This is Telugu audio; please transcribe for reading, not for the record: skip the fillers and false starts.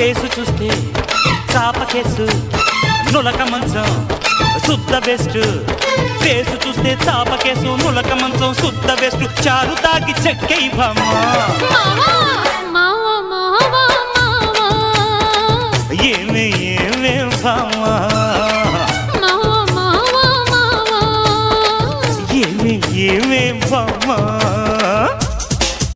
ఫేసు చూస్తే చాప కేసు నులక మంచం శుద్ధ బెస్ట్. ఫేసు చూస్తే చాప కేసు నులక మంచం శుద్ధ బెస్ట్. చారు తాగి చెక్కై బామ్మ.